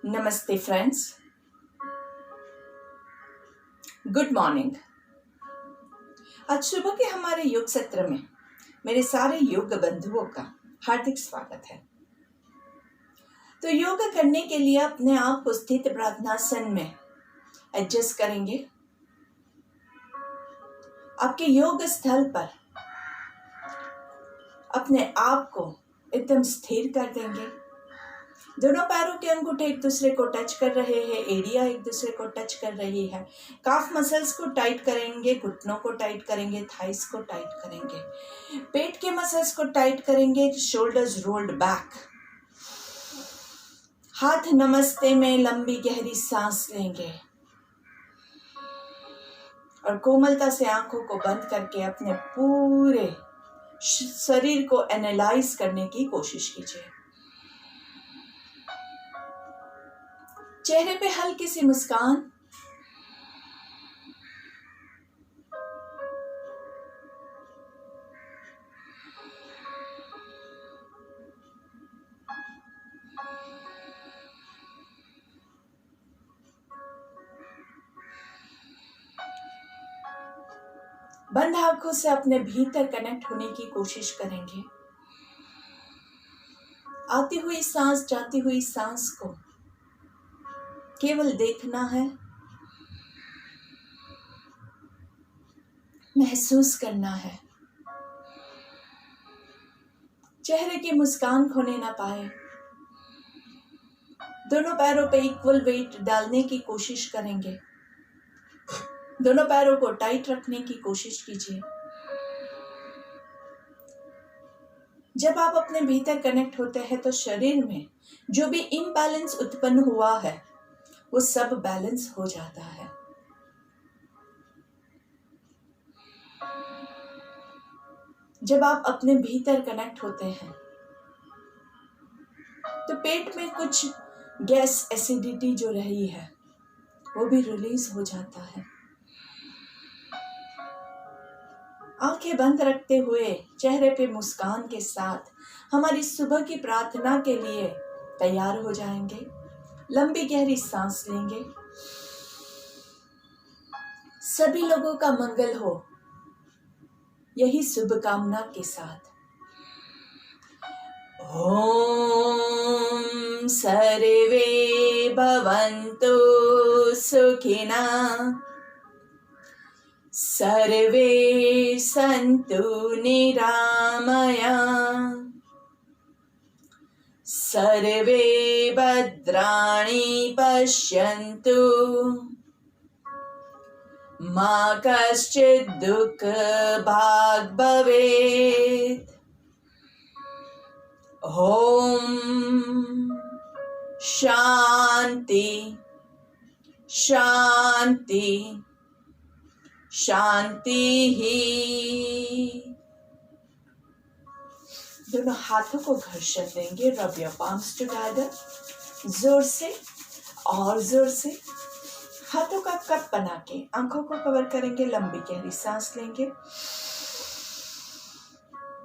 नमस्ते friends, good morning. आज सुबह के हमारे योग सत्र में मेरे सारे योग बंधुओं का हार्दिक स्वागत है। तो योग करने के लिए अपने आप को स्थित प्रार्थनासन में एडजस्ट करेंगे। आपके योग स्थल पर अपने आप को एकदम स्थिर कर देंगे। दोनों पैरों के अंगूठे एक दूसरे को टच कर रहे हैं, एड़ियां एक दूसरे को टच कर रही है। काफ मसल्स को टाइट करेंगे, घुटनों को टाइट करेंगे, थाइस को टाइट करेंगे, पेट के मसल्स को टाइट करेंगे, शोल्डर्स रोल्ड बैक। हाथ नमस्ते में लंबी गहरी सांस लेंगे और कोमलता से आंखों को बंद करके अपने पूरे शरीर को एनालाइज करने की कोशिश कीजिए। चेहरे पे हल्की सी मुस्कान, बंद आंखों से अपने भीतर कनेक्ट होने की कोशिश करेंगे। आती हुई सांस, जाती हुई सांस को केवल देखना है, महसूस करना है। चेहरे की मुस्कान खोने ना पाए। दोनों पैरों पे इक्वल वेट डालने की कोशिश करेंगे। दोनों पैरों को टाइट रखने की कोशिश कीजिए। जब आप अपने भीतर कनेक्ट होते हैं तो शरीर में जो भी इम्बैलेंस उत्पन्न हुआ है वो सब बैलेंस हो जाता है। जब आप अपने भीतर कनेक्ट होते हैं तो पेट में कुछ गैस, एसिडिटी जो रही है वो भी रिलीज हो जाता है। आंखें बंद रखते हुए चेहरे पे मुस्कान के साथ हमारी सुबह की प्रार्थना के लिए तैयार हो जाएंगे। लंबी गहरी सांस लेंगे। सभी लोगों का मंगल हो, यही शुभकामना के साथ ओम सर्वे भवन्तु सुखिना सर्वे सन्तु निरामया सर्वे भद्राणि पश्यन्तु मा कश्चित् दुःखभाग् भवेत्। ओम शांति शांति शांति ही। दोनों हाथों को घर्षण देंगे। Rub your palms together. जोर से और जोर से हाथों का कप बना के आंखों को कवर करेंगे। लंबी गहरी सांस लेंगे।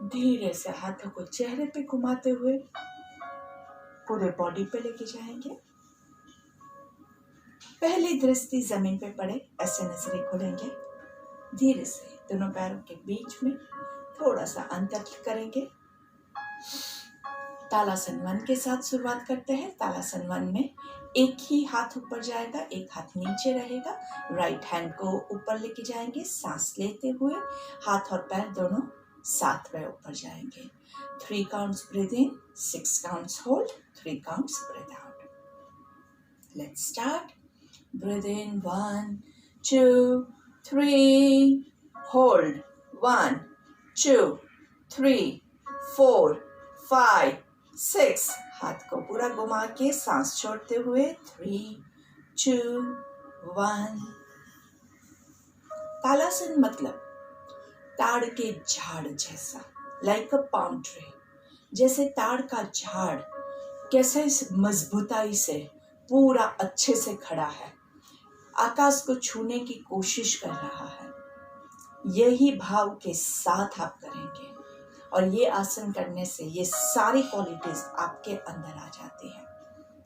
धीरे से हाथों को चेहरे पे घुमाते हुए पूरे बॉडी पे लेके जाएंगे। पहली दृष्टि जमीन पे पड़े, ऐसे नजरें खोलेंगे। धीरे से दोनों पैरों के बीच में थोड़ा सा अंतर करेंगे। तालासन 1 के साथ शुरुआत करते हैं। तालासन 1 में एक ही हाथ ऊपर जाएगा, एक हाथ नीचे रहेगा। राइट हैंड को ऊपर लेके जाएंगे। सांस लेते हुए हाथ और पैर दोनों साथ में ऊपर जाएंगे। 3 counts breathe in, 6 counts hold, 3 counts breathe out. Let's start. Breathe in 1 2 3, hold 1 2 3 4 5 6। हाथ को पूरा घुमा के सांस छोड़ते हुए 3 2 1। तालासन मतलब ताड़ के झाड़ जैसा, लाइक अ पाम ट्री। जैसे ताड़ का झाड़ कैसे मजबूताई से पूरा अच्छे से खड़ा है, आकाश को छूने की कोशिश कर रहा है, यही भाव के साथ आप करेंगे और ये आसन करने से ये सारी क्वालिटीज आपके अंदर आ जाती है।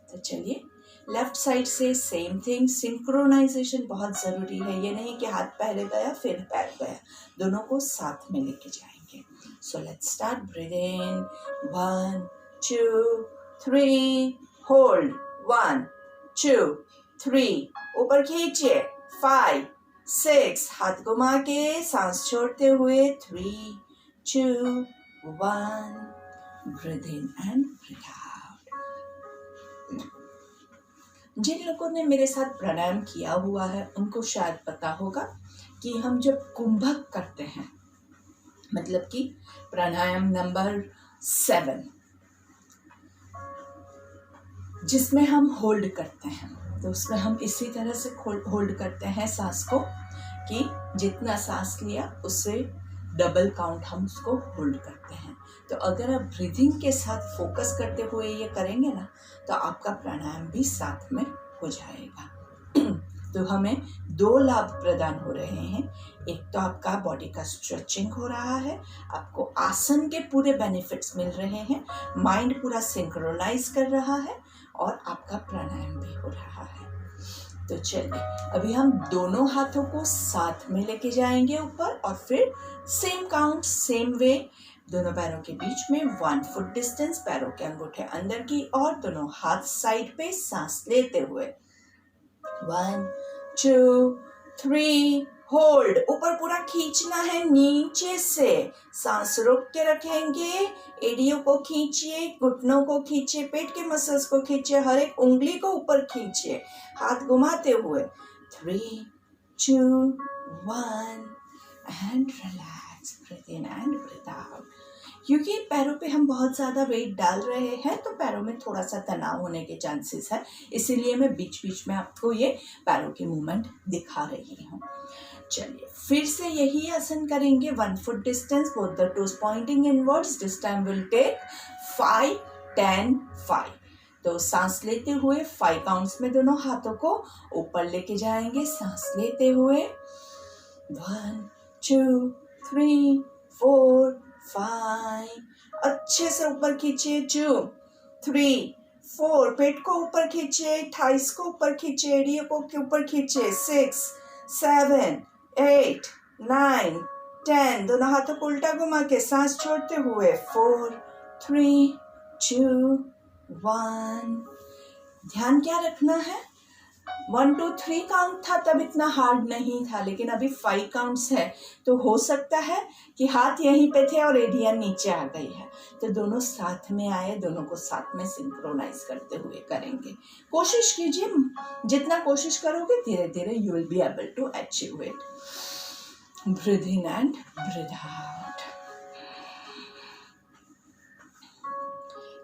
तो चलिए लेफ्ट साइड से सेम थिंग, सिंक्रोनाइजेशन बहुत ज़रूरी है। ये नहीं कि हाथ पहले गया फिर पैर गया, दोनों को साथ में लेके जाएंगे। So let's start. Breathe in, 1 2 3, hold, 1 2 3, ऊपर खींचिए, 5 6, हाथ घुमा के सांस छोड़ते हुए, 3 2 1, breathe in and breathe out. जिन लोगों ने मेरे साथ प्राणायाम किया हुआ है उनको शायद पता होगा कि हम जब कुंभक करते हैं, मतलब कि प्राणायाम नंबर 7, जिसमें हम होल्ड करते हैं, तो उसमें हम इसी तरह से होल्ड करते हैं सांस को कि जितना सांस लिया उससे डबल काउंट हम उसको होल्ड करते हैं। तो अगर आप ब्रीदिंग के साथ फोकस करते हुए ये करेंगे ना, तो आपका प्राणायाम भी साथ में हो जाएगा। तो हमें 2 लाभ प्रदान हो रहे हैं। एक तो आपका बॉडी का स्ट्रेचिंग हो रहा है, आपको आसन के पूरे बेनिफिट्स मिल रहे हैं, माइंड पूरा सिंक्रोनाइज कर रहा है और आपका प्राणायाम भी हो रहा है। तो चलिए अभी हम दोनों हाथों को साथ में लेके जाएंगे ऊपर, और फिर सेम काउंट सेम वे, दोनों पैरों के बीच में 1 फुट डिस्टेंस, पैरों के अंगूठे अंदर की और दोनों हाथ साइड पे, सांस लेते हुए 1 2 3, होल्ड, ऊपर पूरा खींचना है, नीचे से सांस रोक के रखेंगे, एड़ियों को खींचिए, घुटनों को खींचिए, पेट के मसल्स को खींचिए, हर एक उंगली को ऊपर खींचिए, हाथ घुमाते हुए, 3 2 1 and relax, breathe in and breathe out. क्योंकि पैरों पे हम बहुत ज़्यादा वेट डाल रहे हैं तो पैरों में थोड़ा सा तनाव होने के चांसेस है, इसीलिए मैं बीच बीच में आपको ये पैरों की मूवमेंट दिखा रही हूँ। चलिए फिर से यही आसन करेंगे, 1 foot distance, both the toes pointing inwards. This time will take 5 10 5। तो सांस लेते हुए 5 काउंट्स में दोनों हाथों को ऊपर लेके जाएंगे, सांस लेते हुए 1 2 3 4 5, अच्छे से ऊपर खींचिए, 2 3 4, पेट को ऊपर खींचिए, थाइस को ऊपर खींचिए, एड़ियों को ऊपर खींचिए, 6 7 8 9 10, दोनों हाथों को उल्टा घुमा के सांस छोड़ते हुए, 4 3 2 1। ध्यान क्या रखना है, 1 2 3 काउंट था तब इतना हार्ड नहीं था, लेकिन अभी 5 काउंट्स है, तो हो सकता है कि हाथ यहीं पे थे और एड़ियां नीचे आ गई है, तो दोनों साथ में आए, दोनों को साथ में सिंक्रोनाइज करते हुए करेंगे। कोशिश कीजिए, जितना कोशिश करोगे धीरे धीरे you will be able to achieve it. Breathe in and breathe out.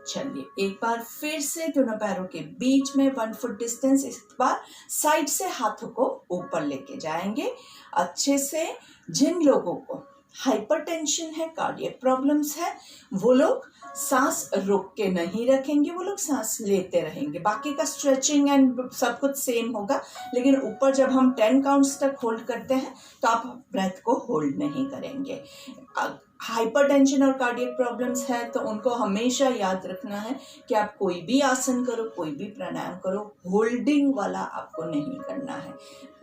चलिए एक बार फिर से दोनों पैरों के बीच में 1 फुट डिस्टेंस, इस बार साइड से हाथों को ऊपर लेके जाएंगे अच्छे से। जिन लोगों को हाइपरटेंशन है, कार्डियक प्रॉब्लम्स है, वो लोग सांस रोक के नहीं रखेंगे, वो लोग सांस लेते रहेंगे। बाकी का स्ट्रेचिंग एंड सब कुछ सेम होगा, लेकिन ऊपर जब हम 10 काउंट्स तक होल्ड करते हैं तो आप ब्रेथ को होल्ड नहीं करेंगे। हाइपरटेंशन और कार्डियक प्रॉब्लम्स है तो उनको हमेशा याद रखना है कि आप कोई भी आसन करो, कोई भी प्राणायाम करो, होल्डिंग वाला आपको नहीं करना है।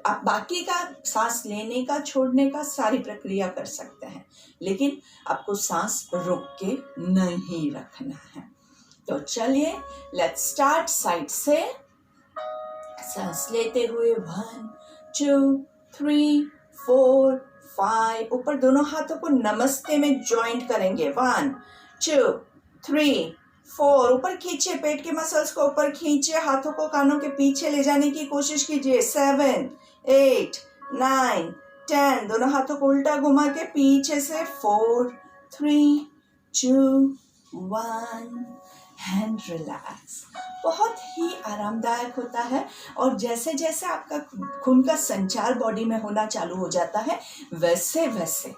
आप बाकी का सांस लेने का, छोड़ने का सारी प्रक्रिया कर सकते हैं, लेकिन आपको सांस रोक के नहीं रखना है। तो चलिए लेट्स स्टार्ट। साइड से सांस लेते हुए 1 2 3 4 5, ऊपर दोनों हाथों को नमस्ते में ज्वाइंट करेंगे, 1 2 3 4, ऊपर खींचिए, पेट के मसल्स को ऊपर खींचिए, हाथों को कानों के पीछे ले जाने की कोशिश कीजिए, 7 8 9 10, दोनों हाथों को उल्टा घुमा के पीछे से, 4 3 2 1 एंड रिलैक्स। बहुत ही आरामदायक होता है, और जैसे जैसे आपका खून का संचार बॉडी में होना चालू हो जाता है, वैसे वैसे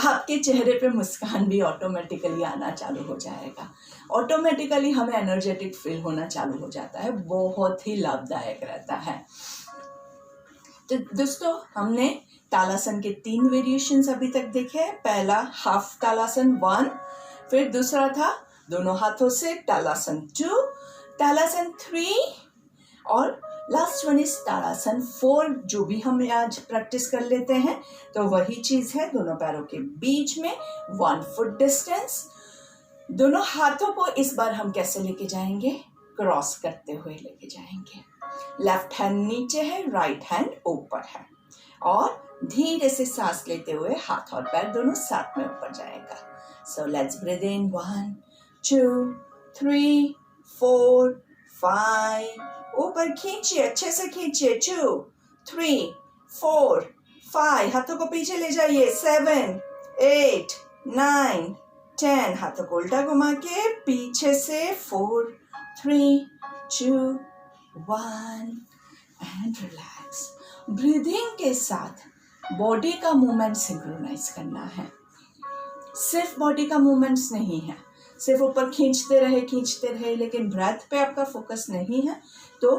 आपके चेहरे पे मुस्कान भी ऑटोमेटिकली आना चालू हो जाएगा। ऑटोमेटिकली हमें एनर्जेटिक फील होना चालू हो जाता है, बहुत ही लाभदायक रहता है। तो दोस्तों हमने तालासन के 3 वेरिएशंस अभी तक देखे। पहला हाफ तालासन 1, फिर दूसरा था दोनों हाथों से तालासन 2, तालासन 3, और लास्ट वन इज ताड़ासन 4, जो भी हम आज प्रैक्टिस कर लेते हैं तो वही चीज है, दोनों पैरों के बीच में 1 फुट डिस्टेंस। दोनों हाथों को इस बार हम कैसे लेके जाएंगे, क्रॉस करते हुए लेके जाएंगे। लेफ्ट हैंड नीचे है, राइट हैंड ऊपर है, और धीरे से सांस लेते हुए हाथ और पैर दोनों साथ में ऊपर जाएगा। सो लेट्स ब्रीथ इन 1 2 3 4 5, ऊपर खींचिए, अच्छे से खींचिए, 2 3 4 5, हाथों को पीछे ले जाइए, 7 8 9 10, हाथों को उल्टा घुमा के पीछे से 4 3 2 1 एंड रिलैक्स। ब्रीदिंग के साथ बॉडी का मूवमेंट सिंक्रोनाइज करना है, सिर्फ बॉडी का मूवमेंट्स नहीं है, सिर्फ ऊपर खींचते रहे, लेकिन ब्रेथ पे आपका फोकस नहीं है तो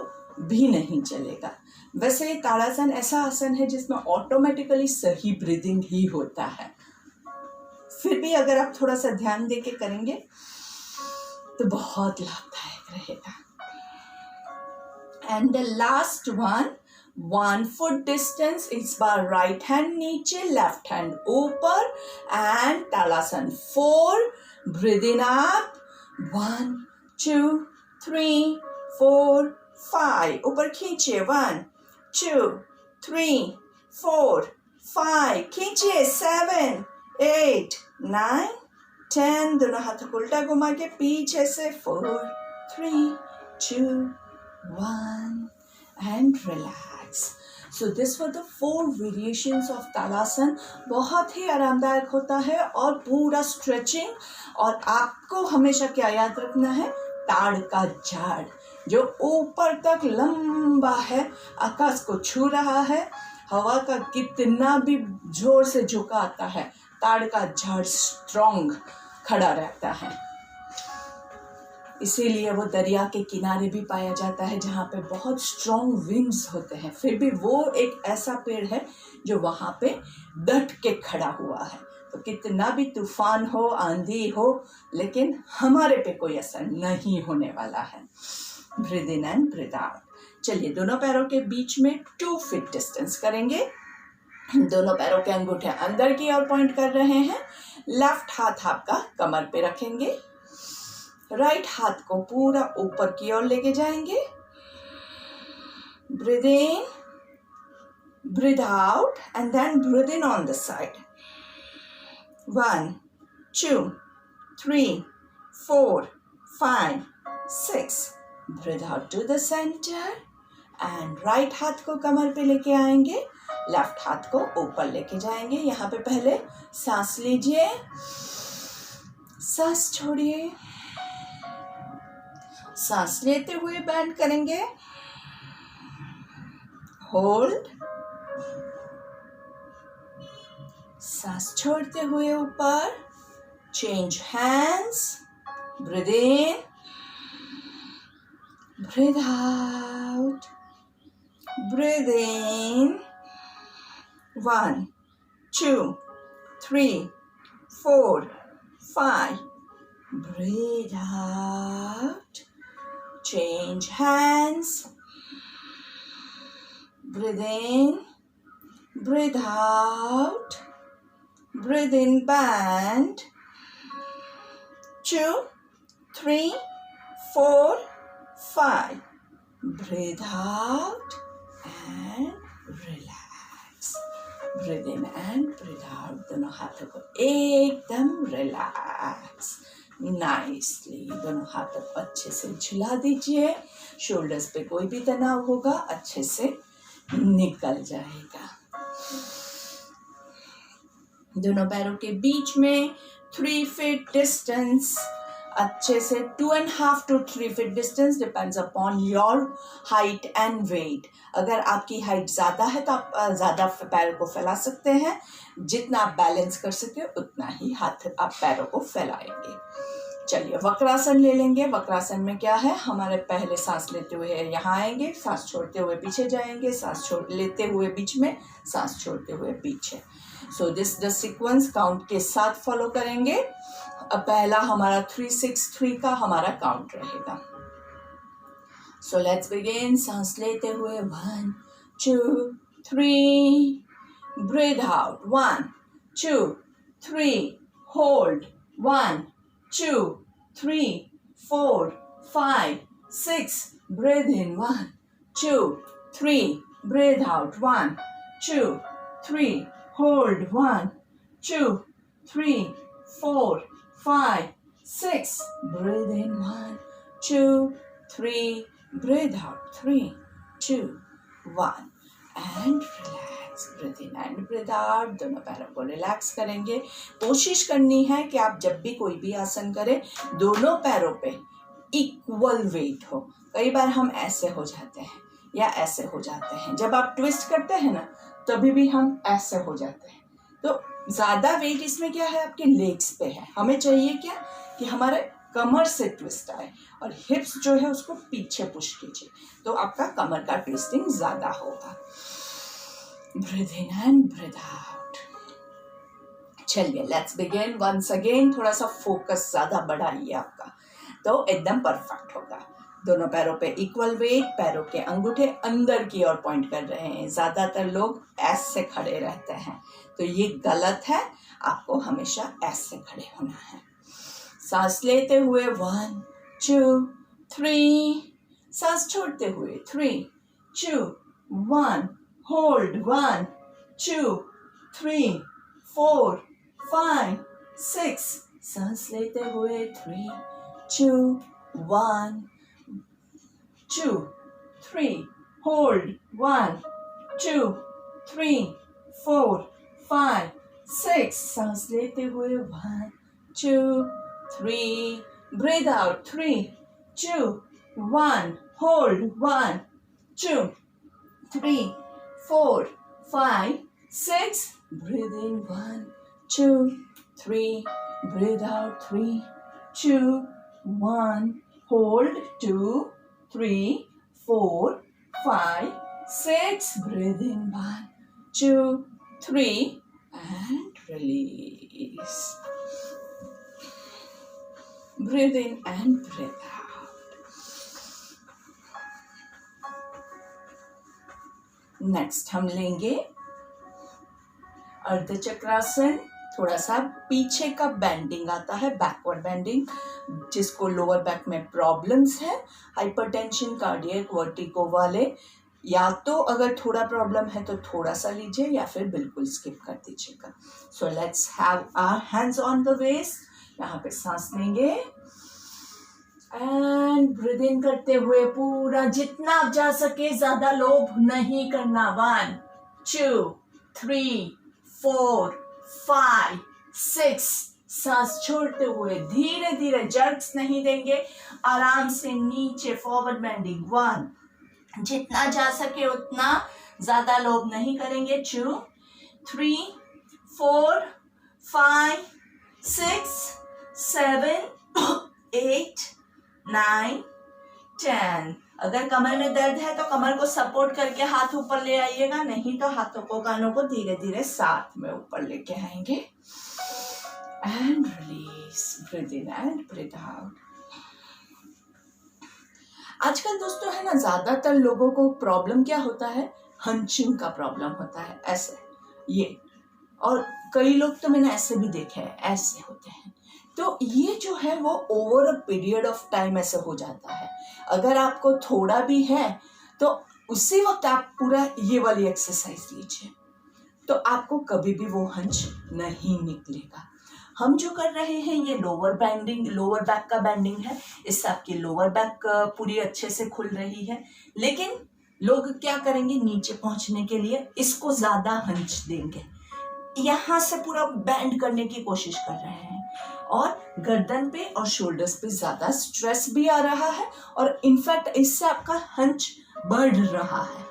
भी नहीं चलेगा। वैसे ताड़ासन ऐसा आसन है जिसमें ऑटोमेटिकली सही ब्रीदिंग ही होता है, फिर भी अगर आप थोड़ा सा ध्यान दे के करेंगे तो बहुत लाभदायक रहेगा। And the last one, 1 foot distance, इस बार राइट हैंड नीचे, लेफ्ट हैंड ऊपर, and tadasana 4, breathe in up 1 2 3 4 5, ऊपर खींचिए 1 2 3 4 5, खींचिए 7 8 9 10, दोनों हाथों को उल्टा घुमा के पीछे से 4 3 2 1 and relax. So this were the 4 variations of ताड़ासन। बहुत ही आरामदायक होता है और पूरा स्ट्रेचिंग, और आपको हमेशा क्या याद रखना है, ताड़ का झाड़ जो ऊपर तक लंबा है, आकाश को छू रहा है, हवा का कितना भी जोर से झोंका आता है, ताड़ का झाड़ स्ट्रॉन्ग खड़ा रहता है। इसीलिए वो दरिया के किनारे भी पाया जाता है जहाँ पे बहुत स्ट्रॉन्ग विंड्स होते हैं, फिर भी वो एक ऐसा पेड़ है जो वहाँ पे डट के खड़ा हुआ है। तो कितना भी तूफान हो, आंधी हो, लेकिन हमारे पे कोई असर नहीं होने वाला है। Breathe in and breathe out. चलिए दोनों पैरों के बीच में 2 फीट डिस्टेंस करेंगे। दोनों पैरों के अंगूठे अंदर की ओर पॉइंट कर रहे हैं। लेफ्ट हाथ आपका कमर पे रखेंगे, राइट हाथ को पूरा ऊपर की ओर लेके जाएंगे। Breathe in, breathe out, and then breathe in on the side. 1 2 3 4 5 6, breathe out to the centre, and right हाथ को कमर पे लेके आएंगे, लेफ्ट हाथ को ऊपर लेके जाएंगे। यहाँ पे पहले सांस लीजिए, सांस छोड़िए, सांस लेते हुए बैंड करेंगे, होल्ड, सांस छोड़ते हुए ऊपर, change hands, breathe in, breathe out, breathe in, 1 2 3 4 5, breathe out, change hands, breathe in, breathe out, breathe in, bend, 2 3 4 5, breathe out and relax, breathe in and breathe out, दोनों हाथों को एकदम रिलैक्स नाइसली, दोनों हाथों को अच्छे से झुला दीजिए। शोल्डर्स पे कोई भी तनाव होगा अच्छे से निकल जाएगा। दोनों पैरों के बीच में 3 फीट डिस्टेंस, अच्छे से 2.5 to 3 feet distance, depends upon your height and weight. अगर आपकी हाइट ज़्यादा है तो आप ज़्यादा पैरों को फैला सकते हैं, जितना आप बैलेंस कर सके उतना ही हाथ आप पैरों को फैलाएंगे। चलिए वक्रासन ले लेंगे। वक्रासन में क्या है, हमारे पहले सांस लेते हुए यहाँ आएंगे, सांस छोड़ते हुए पीछे जाएंगे, सांस छोड़ लेते हुए बीच में, सांस छोड़ते हुए पीछे। So this the sequence count के साथ फॉलो करेंगे। अब पहला हमारा 3-6-3 का हमारा काउंट रहेगा। So let's begin. सांस लेते हुए 1, 2, 3. Breathe out. 1, 2, 3. Hold. 1, 2, 3, 4, 5, 6. Breathe in. 1, 2, 3. Breathe out. 1, 2, 3. Hold. 1, 2, 3, 4, 5, 6. Breathe in. 1, 2, 3. Breathe out. 3, 2, 1. And relax. Breathe in and breathe out. दोनों पैरों को रिलैक्स करेंगे. कोशिश करनी है कि आप जब भी कोई भी आसन करें दोनों पैरों पे इक्वल वेट हो. कई बार हम ऐसे हो जाते हैं या ऐसे हो जाते हैं. जब आप ट्विस्ट करते हैं ना तभी भी हम ऐसे हो जाते हैं. तो ज्यादा वेट इसमें क्या है, आपके लेग्स पे है. हमें चाहिए क्या कि हमारे कमर से ट्विस्ट आए और हिप्स जो है उसको पीछे पुश कीजिए, तो आपका कमर का ट्विस्टिंग ज्यादा होगा. Breathe in and breathe out. चलिए लेट्स बिगिन वंस अगेन. थोड़ा सा फोकस ज्यादा बढ़ाइए आपका, तो एकदम परफेक्ट होगा. दोनों पैरों पे इक्वल वेट. पैरों के अंगूठे अंदर की ओर पॉइंट कर रहे हैं. ज्यादातर लोग ऐसे खड़े रहते हैं, तो ये गलत है. आपको हमेशा ऐसे खड़े होना है. सांस लेते हुए 1, 2, 3. सांस छोड़ते हुए 3, 2, 1. होल्ड 1, 2, 3, 4, 5, 6. सांस लेते हुए 3, 2, 1, 2, 3. Hold 1, 2, 3, 4, 5, 6. सांस लेते हुए 1, 2, 3. Breathe out. 3, 2, 1. Hold 1, 2, 3, 4, 5, 6. Breathe in 1, 2, 3. Breathe out. 3, 2, 1. Hold 2, 3, 4, 5, 6. Breathe in 1, 2, 3 and release. Breathe in and breathe out. Next हम लेंगे अर्धचक्रासन. थोड़ा सा पीछे का बेंडिंग आता है, बैकवर्ड बेंडिंग. जिसको लोअर बैक में प्रॉब्लम्स है, हाइपरटेंशन, कार्डियक, वर्टिगो वाले, या तो अगर थोड़ा प्रॉब्लम है तो थोड़ा सा लीजिए या फिर बिल्कुल स्किप कर दीजिएगा. So let's have our hands on the waist. यहाँ पे सांस लेंगे एंड ब्रीथ इन करते हुए पूरा जितना आप जा सके, ज्यादा लोभ नहीं करना. 1, 2, 3, 4, 5, 6. सांस छोड़ते हुए धीरे धीरे, जर्क्स नहीं देंगे, आराम से नीचे फॉरवर्ड बेंडिंग. 1, जितना जा सके उतना, ज्यादा लोभ नहीं करेंगे. 2, 3, 4, 5, 6, 7, 8, 9, 10. अगर कमर में दर्द है तो कमर को सपोर्ट करके हाथ ऊपर ले आइएगा, नहीं तो हाथों को, कानों को धीरे धीरे साथ में ऊपर लेके आएंगे. And release. Breathe in and breathe out. आजकल दोस्तों है ना, ज्यादातर लोगों को प्रॉब्लम क्या होता है, हंचिंग का प्रॉब्लम होता है. ऐसे ये, और कई लोग तो मैंने ऐसे भी देखे हैं, ऐसे होते हैं. तो ये जो है वो over a period of time ऐसे हो जाता है. अगर आपको थोड़ा भी है तो उसी वक्त आप पूरा ये वाली एक्सरसाइज लीजिए, तो आपको कभी भी वो हंच नहीं निकलेगा. हम जो कर रहे हैं ये लोअर बैक का बेंडिंग है. इससे आपकी लोअर बैक पूरी अच्छे से खुल रही है. लेकिन लोग क्या करेंगे, नीचे पहुंचने के लिए इसको ज्यादा हंच देंगे, यहाँ से पूरा बैंड करने की कोशिश कर रहे हैं, और गर्दन पे और शोल्डर्स पे ज्यादा स्ट्रेस भी आ रहा है, और इनफैक्ट इससे आपका हंच बढ़ रहा है.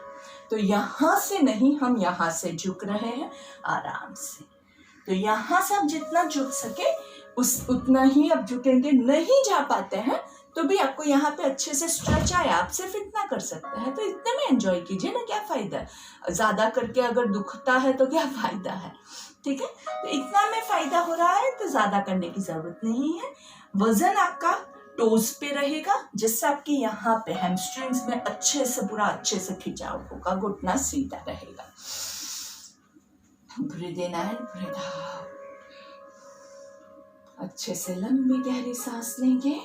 तो यहाँ से नहीं, हम यहाँ से झुक रहे हैं आराम से. तो यहाँ से आप जितना झुक सके उतना ही आप झुकेंगे. नहीं जा पाते हैं तो भी आपको यहाँ पे अच्छे से स्ट्रेच आया, आप सिर्फ इतना कर सकते हैं, तो इतने में एंजॉय कीजिए ना. क्या फायदा है, ज्यादा करके अगर दुखता है तो क्या फायदा है. ठीक है, तो इतना में फायदा हो रहा है तो ज्यादा करने की जरूरत नहीं है. वजन आपका टोज पे रहेगा, जिससे आपके यहाँ पे हैमस्ट्रिंग्स में अच्छे से खिंचाव होगा, घुटना सीधा रहेगा। Breathe in and breathe out. अच्छे से लंबी गहरी सांस लेंगे।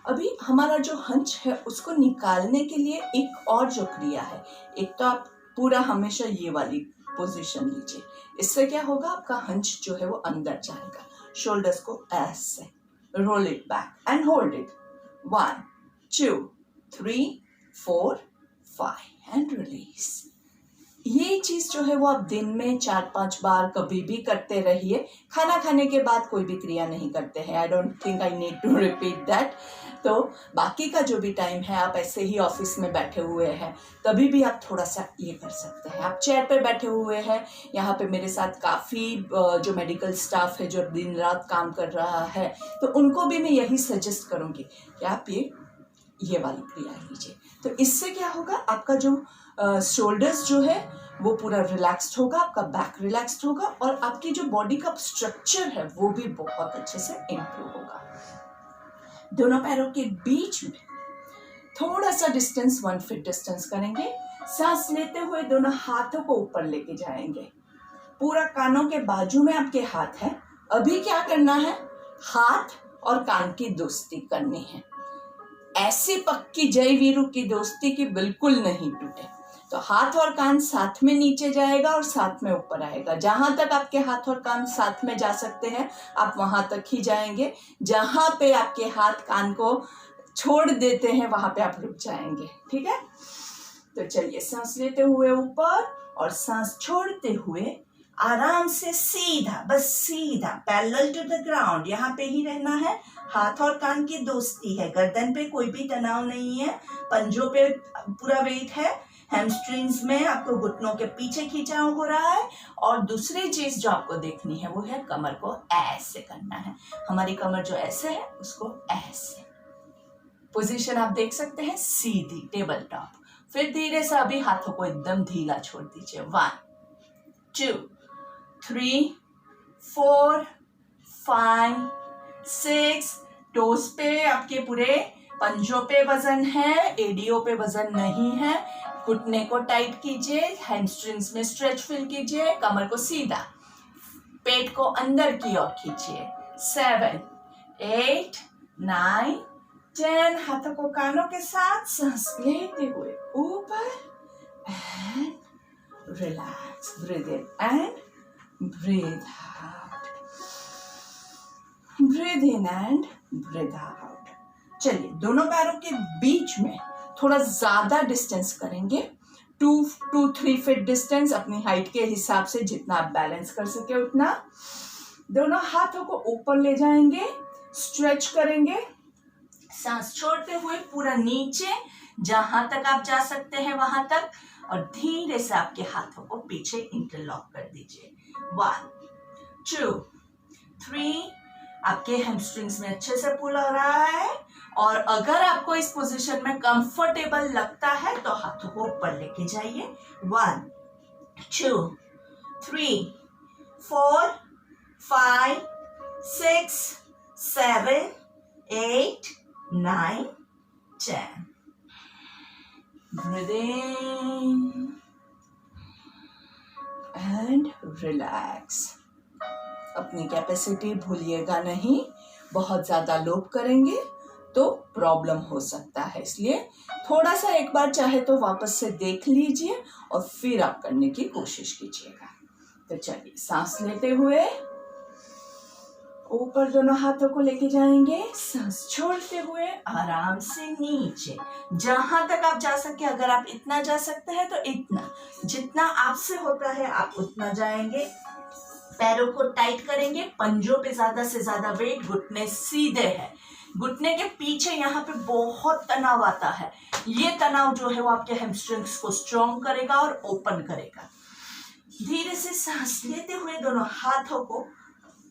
अभी हमारा जो हंच है उसको निकालने के लिए एक और जो क्रिया है, एक तो आप पूरा हमेशा ये वाली पोजीशन लीजिए, इससे क्या होगा, आपका हंच जो है वो अंदर जाएगा। शोल्डर्स को ऐसे roll it back and hold it, 1 2 3 4 5 and release. ये चीज जो है वो आप दिन में 4-5 बार कभी भी करते रहिए। खाना खाने के बाद कोई भी क्रिया नहीं करते हैं, I don't think I need to repeat that. तो बाकी का जो भी टाइम है आप ऐसे ही ऑफिस में बैठे हुए हैं तभी भी आप थोड़ा सा ये कर सकते हैं। आप चेयर पे बैठे हुए हैं, यहाँ पे मेरे साथ काफ़ी जो मेडिकल स्टाफ है जो दिन रात काम कर रहा है, तो उनको भी मैं यही सजेस्ट करूँगी कि आप ये वाली क्रिया लीजिए। तो इससे क्या होगा, आपका जो शोल्डर्स जो है वो पूरा रिलैक्स्ड होगा, आपका बैक रिलैक्स्ड होगा और आपकी जो बॉडी का स्ट्रक्चर है वो भी बहुत अच्छे से इम्प्रूव होगा। दोनों पैरों के बीच में थोड़ा सा डिस्टेंस, 1 फीट डिस्टेंस करेंगे। सांस लेते हुए दोनों हाथों को ऊपर लेके जाएंगे। पूरा कानों के बाजू में आपके हाथ है। अभी क्या करना है, हाथ और कान की दोस्ती करनी है। ऐसी पक्की जय वीरू की दोस्ती की बिल्कुल नहीं टूटे। तो हाथ और कान साथ में नीचे जाएगा और साथ में ऊपर आएगा। जहां तक आपके हाथ और कान साथ में जा सकते हैं आप वहां तक ही जाएंगे। जहां पे आपके हाथ कान को छोड़ देते हैं वहां पे आप रुक जाएंगे। ठीक है, तो चलिए सांस लेते हुए ऊपर और सांस छोड़ते हुए आराम से सीधा, बस सीधा पैरेलल टू द ग्राउंड, यहाँ पे ही रहना है। हाथ और कान की दोस्ती है, गर्दन पे कोई भी तनाव नहीं है, पंजों पे पूरा वेट है, हैमस्ट्रिंग्स में आपको घुटनों के पीछे खींचाव हो रहा है। और दूसरी चीज जो आपको देखनी है वो है कमर को ऐसे करना है। हमारी कमर जो ऐसे है उसको ऐसे, पोजीशन आप देख सकते हैं सीधी टेबल टॉप। फिर धीरे से अभी हाथों को एकदम ढीला छोड़ दीजिए। 1 2 3 4 5 6। टोस पे आपके पूरे पंजों पे वजन है, एडियो पे वजन नहीं है। घुटने को टाइट कीजिए, हैमस्ट्रिंग्स में स्ट्रेच फील कीजिए, कमर को सीधा, पेट को अंदर की ओर खींचिए। 7 8 9 10। हाथों को कानों के साथ सांस लेते हुए ऊपर and relax, breathe in and breathe out, breathe in and breathe out. चलिए दोनों पैरों के बीच में थोड़ा ज्यादा डिस्टेंस करेंगे, 2-3 फीट डिस्टेंस, अपनी हाइट के हिसाब से जितना आप बैलेंस कर सके उतना। दोनों हाथों को ऊपर ले जाएंगे, स्ट्रेच करेंगे, सांस छोड़ते हुए पूरा नीचे, जहां तक आप जा सकते हैं वहां तक, और धीरे से आपके हाथों को पीछे इंटरलॉक कर दीजिए। 1 2 3। आपके हैमस्ट्रिंग्स में अच्छे से पुल हो रहा है। और अगर आपको इस पोजीशन में कंफर्टेबल लगता है तो हाथों को ऊपर लेके जाइए। 1 2 3 4 5 6 7 8 9 10। Breathe in and relax। अपनी कैपेसिटी भूलिएगा नहीं, बहुत ज्यादा लोड करेंगे तो प्रॉब्लम हो सकता है, इसलिए थोड़ा सा एक बार चाहे तो वापस से देख लीजिए और फिर आप करने की कोशिश कीजिएगा। तो चलिए सांस लेते हुए ऊपर दोनों हाथों को लेके जाएंगे, सांस छोड़ते हुए आराम से नीचे, जहां तक आप जा सके। अगर आप इतना जा सकते हैं तो इतना, जितना आपसे होता है आप उतना जाएंगे। पैरों को टाइट करेंगे, पंजों पे ज्यादा से ज्यादा वेट, घुटने सीधे हैं, घुटने के पीछे यहाँ पे बहुत तनाव आता है। ये तनाव जो है वो आपके हैमस्ट्रिंग्स को स्ट्रॉन्ग करेगा और ओपन करेगा। धीरे से सांस लेते हुए दोनों हाथों को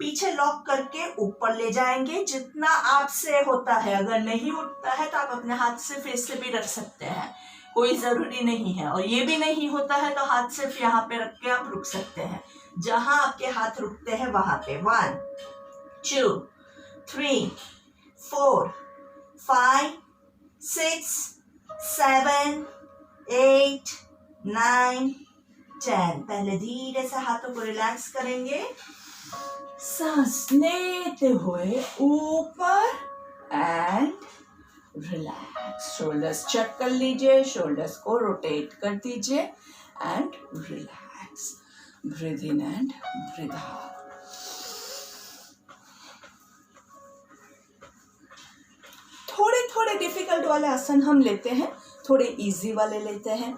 पीछे लॉक करके ऊपर ले जाएंगे, जितना आपसे होता है। अगर नहीं उठता है तो आप अपने हाथ से फेस से भी रख सकते हैं, कोई जरूरी नहीं है। और ये भी नहीं होता है तो हाथ सिर्फ यहाँ पे रख के आप रुक सकते हैं। जहां आपके हाथ रुकते हैं वहां पे 1 2 3 4 5 6 7 8 9 10। पहले धीरे से हाथों को रिलैक्स करेंगे, सांस लेते हुए ऊपर एंड रिलैक्स। शोल्डर्स चेक कर लीजिए, शोल्डर्स को रोटेट कर दीजिए and relax. Breathe in and breathe out. थोड़े थोड़े डिफिकल्ट वाले आसन हम लेते हैं, थोड़े इजी वाले लेते हैं,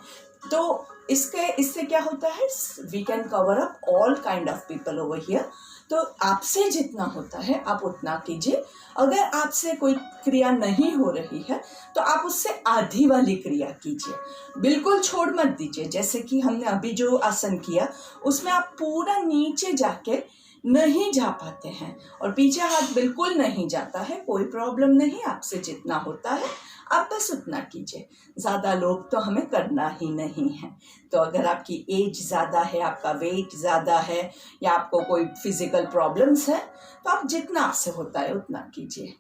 तो इससे क्या होता है, we can cover up all kind of people over here. तो आपसे जितना होता है आप उतना कीजिए। अगर आपसे कोई क्रिया नहीं हो रही है तो आप उससे आधी वाली क्रिया कीजिए, बिल्कुल छोड़ मत दीजिए। जैसे कि हमने अभी जो आसन किया उसमें आप पूरा नीचे जाके नहीं जा पाते हैं और पीछे हाथ बिल्कुल नहीं जाता है, कोई प्रॉब्लम नहीं, आपसे जितना होता है आप बस उतना कीजिए। ज़्यादा लोग तो हमें करना ही नहीं है। तो अगर आपकी एज ज़्यादा है, आपका वेट ज़्यादा है या आपको कोई फिजिकल प्रॉब्लम्स है तो आप जितना आपसे होता है उतना कीजिए।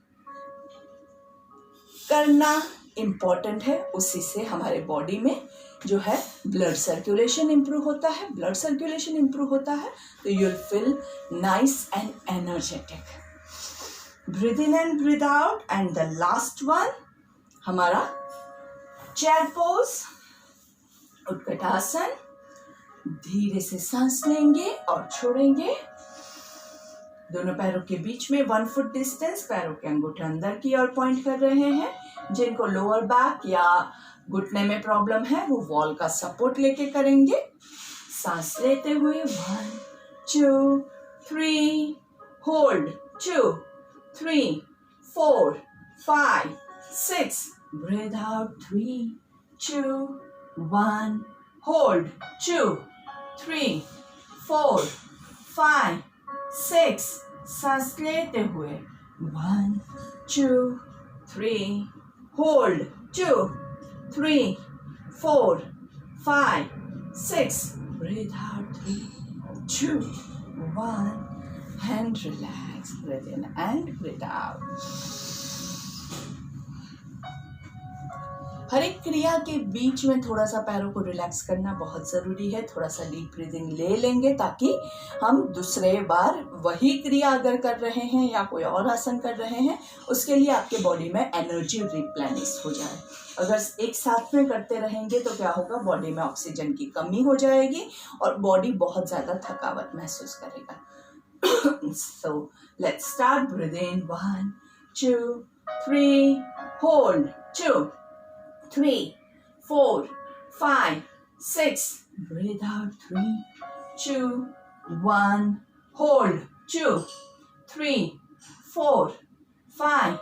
करना इम्पॉर्टेंट है, उसी से हमारे बॉडी में जो है ब्लड सर्कुलेशन इम्प्रूव होता है। ब्लड सर्कुलेशन इम्प्रूव होता है तो you will feel nice and energetic. Breathe in and breathe out. And the last one हमारा चेयर पोज, उत्कटासन। धीरे से सांस लेंगे और छोड़ेंगे। दोनों पैरों के बीच में 1 फुट डिस्टेंस, पैरों के अंगूठे अंदर की ओर पॉइंट कर रहे हैं। जिनको लोअर बैक या घुटने में प्रॉब्लम है वो वॉल का सपोर्ट लेके करेंगे। सांस लेते हुए 1 2 3 होल्ड, 2 3 4 5 6 ब्रीथ आउट, 3 2 1 होल्ड, 2 3 4 5 6 सांस लेते हुए 1 2 3 hold, 2 3 4 5 6 breathe out, 3 2 1 and relax. Breathe in and breathe out. हर एक क्रिया के बीच में थोड़ा सा पैरों को रिलैक्स करना बहुत ज़रूरी है। थोड़ा सा डीप ब्रीदिंग ले लेंगे ताकि हम दूसरे बार वही क्रिया अगर कर रहे हैं या कोई और आसन कर रहे हैं उसके लिए आपके बॉडी में एनर्जी रिप्लेनिश हो जाए। अगर एक साथ में करते रहेंगे तो क्या होगा, बॉडी में ऑक्सीजन की कमी हो जाएगी और बॉडी बहुत ज़्यादा थकावट महसूस करेगा। So let's start. Breathe in 1 2 3 hold, 2 3 4 5 6 breathe out, 3 2 1 hold, 2 3 4 5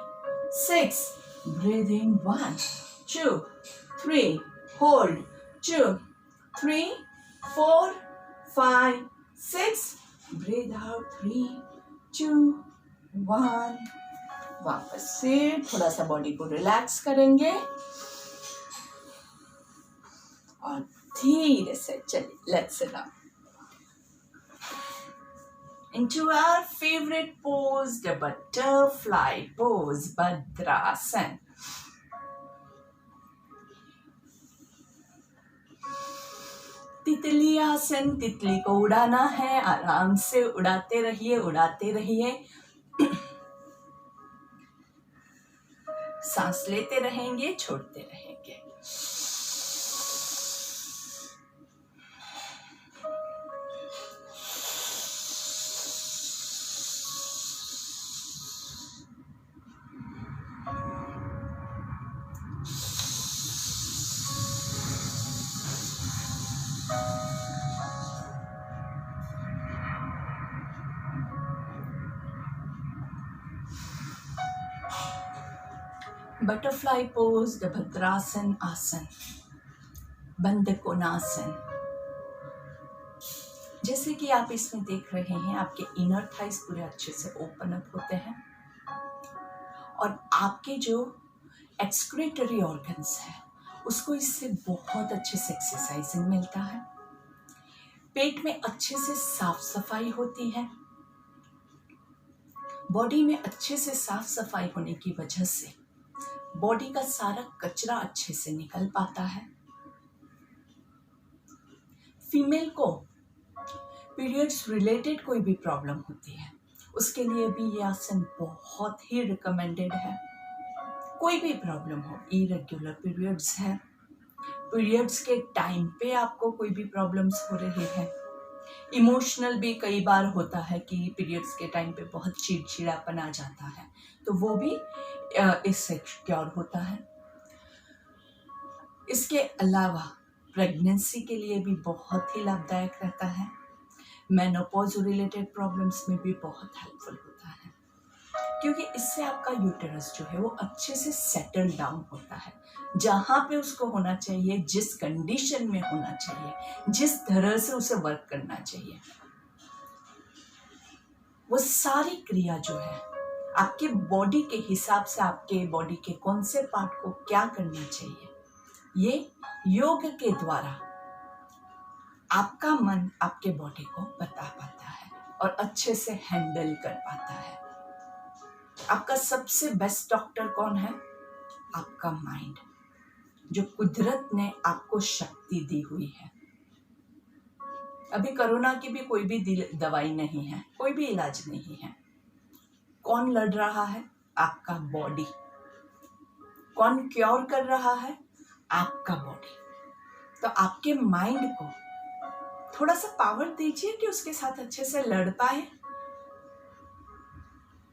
6 breathe in, 1 2 3 hold, 2 3 4 5 6 breathe out, 3 2 1। वापस से थोड़ा सा बॉडी को रिलैक्स करेंगे और धीरे से चलिए let's sit down into our favorite pose, the butterfly pose, Bhadrasan. तितली आसन, तितली को उड़ाना है, आराम से उड़ाते रहिए, उड़ाते रहिए। सांस लेते रहेंगे, छोड़ते रहेंगे। बटरफ्लाई पोज, द भद्रासन आसन, बंद कोणासन। जैसे कि आप इसमें देख रहे हैं आपके इनर थाइस पूरे अच्छे से ओपन अप होते हैं और आपके जो एक्सक्रीटरी ऑर्गन्स है उसको इससे बहुत अच्छे से एक्सरसाइजिंग मिलता है। पेट में अच्छे से साफ सफाई होती है। बॉडी में अच्छे से साफ सफाई होने की वजह से बॉडी का सारा कचरा अच्छे से निकल पाता है। फीमेल को पीरियड्स रिलेटेड कोई भी प्रॉब्लम होती है, उसके लिए भी ये आसन बहुत ही रिकमेंडेड है। कोई भी प्रॉब्लम हो, इरेगुलर पीरियड्स है, पीरियड्स के टाइम पे आपको कोई भी प्रॉब्लम्स हो रही है, इमोशनल भी कई बार होता है कि पीरियड्स के टाइम पे बहुत चिड़चिड़ापन आ जाता है, तो वो भी इससे क्योर होता है। इसके अलावा प्रेगनेंसी के लिए भी बहुत ही लाभदायक रहता है। मेनोपॉज रिलेटेड प्रॉब्लम्स में भी बहुत हेल्पफुल होता है, क्योंकि इससे आपका यूटेरस जो है वो अच्छे से सेटल डाउन होता है, जहाँ पे उसको होना चाहिए, जिस कंडीशन में होना चाहिए, जिस तरह से उसे वर्क करना चाहिए, वो सारी क्रिया जो है आपके बॉडी के हिसाब से, आपके बॉडी के कौन से पार्ट को क्या करना चाहिए, ये योग के द्वारा आपका मन आपके बॉडी को बता पाता है और अच्छे से हैंडल कर पाता है। आपका सबसे बेस्ट डॉक्टर कौन है? आपका माइंड, जो कुदरत ने आपको शक्ति दी हुई है। अभी कोरोना की भी कोई भी दवाई नहीं है, कोई भी इलाज नहीं है। कौन लड़ रहा है? आपका बॉडी। कौन क्योर कर रहा है? आपका बॉडी। तो आपके माइंड को थोड़ा सा पावर दीजिए कि उसके साथ अच्छे से लड़ पाए।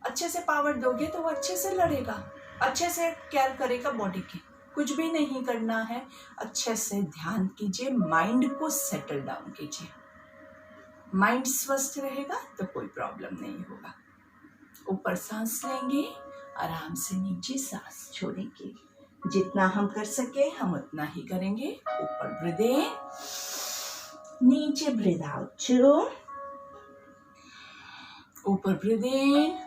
अच्छे से पावर दोगे तो वो अच्छे से लड़ेगा, अच्छे से केयर करेगा बॉडी की। कुछ भी नहीं करना है, अच्छे से ध्यान कीजिए, माइंड को सेटल डाउन कीजिए। माइंड स्वस्थ रहेगा तो कोई प्रॉब्लम नहीं होगा। ऊपर सांस लेंगे, आराम से नीचे सांस छोड़ेंगे। जितना हम कर सके हम उतना ही करेंगे। ऊपर ब्रीथ इन, नीचे ब्रीथ आउट 2, ऊपर ब्रीथ इन,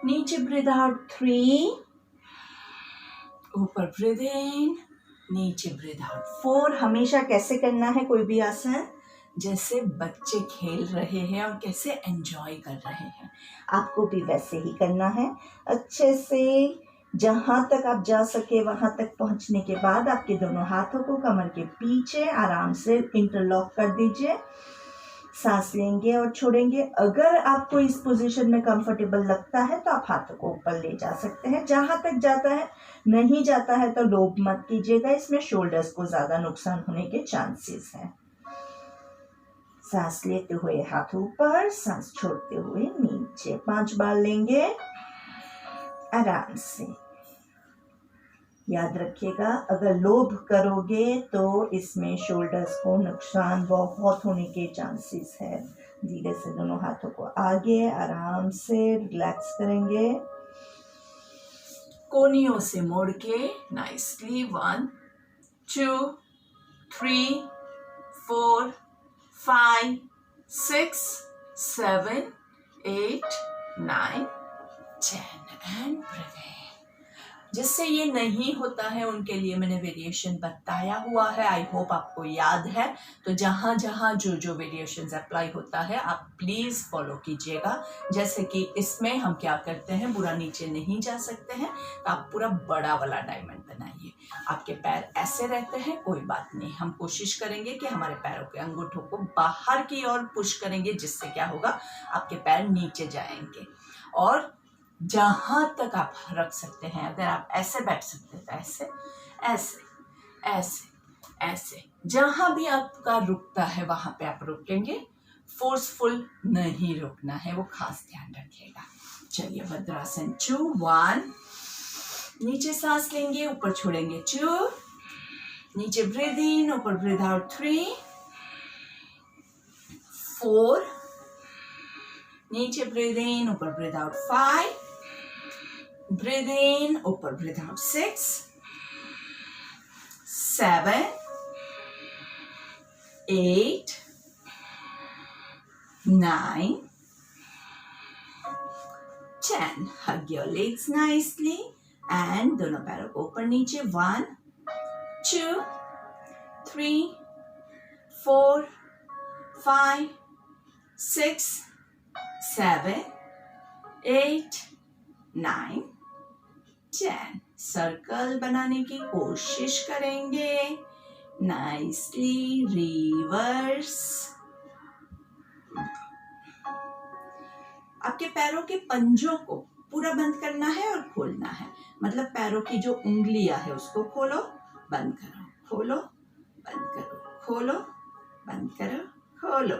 नीचे ब्रीथ आउट 3, ऊपर ब्रीथ इन, नीचे ब्रीथ आउट 4। हमेशा कैसे करना है कोई भी आसन? जैसे बच्चे खेल रहे हैं और कैसे एंजॉय कर रहे हैं, आपको भी वैसे ही करना है। अच्छे से जहाँ तक आप जा सके वहाँ तक पहुँचने के बाद आपके दोनों हाथों को कमर के पीछे आराम से इंटरलॉक कर दीजिए। सांस लेंगे और छोड़ेंगे। अगर आपको इस पोजीशन में कंफर्टेबल लगता है तो आप हाथों को ऊपर ले जा सकते हैं, जहाँ तक जाता है। नहीं जाता है तो लोभ मत कीजिएगा, इसमें शोल्डर्स को ज़्यादा नुकसान होने के चांसेस हैं। सांस लेते हुए हाथ ऊपर, सांस छोड़ते हुए नीचे। 5 बार लेंगे आराम से। याद रखिएगा, अगर लोभ करोगे तो इसमें शोल्डर्स को नुकसान बहुत होने के चांसेस है। धीरे से दोनों हाथों को आगे आराम से रिलैक्स करेंगे, कोनियों से मोड़ के नाइसली। 1 2 3 4 5 6 7 8 9 10 एंड ब्रीथ इन। जिससे ये नहीं होता है उनके लिए मैंने वेरिएशन बताया हुआ है, आई होप आपको याद है। तो जहाँ जहाँ जो जो वेरिएशंस अप्लाई होता है आप प्लीज़ फॉलो कीजिएगा। जैसे कि इसमें हम क्या करते हैं, पूरा नीचे नहीं जा सकते हैं तो आप पूरा बड़ा वाला डायमंड बनाइए। आपके पैर ऐसे रहते हैं, कोई बात नहीं, हम कोशिश करेंगे कि हमारे पैरों के अंगूठों को बाहर की ओर पुश करेंगे, जिससे क्या होगा, आपके पैर नीचे जाएंगे। और जहां तक आप रख सकते हैं, अगर आप ऐसे बैठ सकते हैं तो ऐसे ऐसे ऐसे ऐसे, जहां भी आपका रुकता है वहां पे आप रुकेंगे। फोर्सफुल नहीं रुकना है, वो खास ध्यान रखिएगा। चलिए वज्रासन 2 1, नीचे सांस लेंगे, ऊपर छोड़ेंगे 2, नीचे ब्रीथ इन, ऊपर ब्रीथ आउट 3 4, नीचे ब्रीथ इन, ऊपर ब्रीथ आउट 5, ब्रीथ इन, ऊपर breathe out 6 7 8 9 10। Hug your legs nicely and दोनों पैरों को ऊपर नीचे। 1 2 3 4 5, 6, 7, 8, 9, 10. सर्कल बनाने की कोशिश करेंगे. Nicely reverse. आपके पैरों के पंजों को पूरा बंद करना है और खोलना है. मतलब पैरों की जो उंगलियां है उसको खोलो, बंद करो, खोलो, बंद करो, खोलो, बंद करो, खोलो,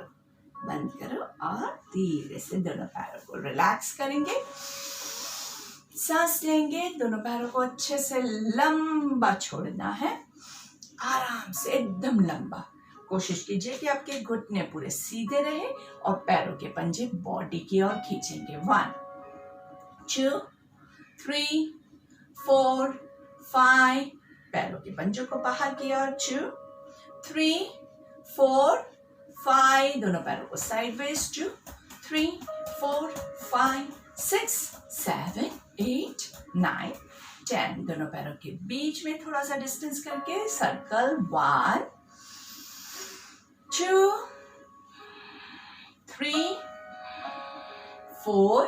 बंद करो. और धीरे से दोनों पैरों को रिलैक्स करेंगे. सांस लेंगे. दोनों पैरों को अच्छे से लंबा छोड़ना है. आराम से एकदम लंबा. कोशिश कीजिए कि आपके घुटने पूरे सीधे रहे और पैरों के पंजे बॉडी की ओर खींचेंगे. 1, 2, 3, 4, 5. पैरों के पंजों को बाहर की ओर. 2, 3, 4, 5. दोनों पैरों को साइडवेज. 2, 3, 4, 5, 6, 7, 8, 9, 10. दोनों पैरों के बीच में थोड़ा सा डिस्टेंस करके सर्कल. 1, 2, 3, 4,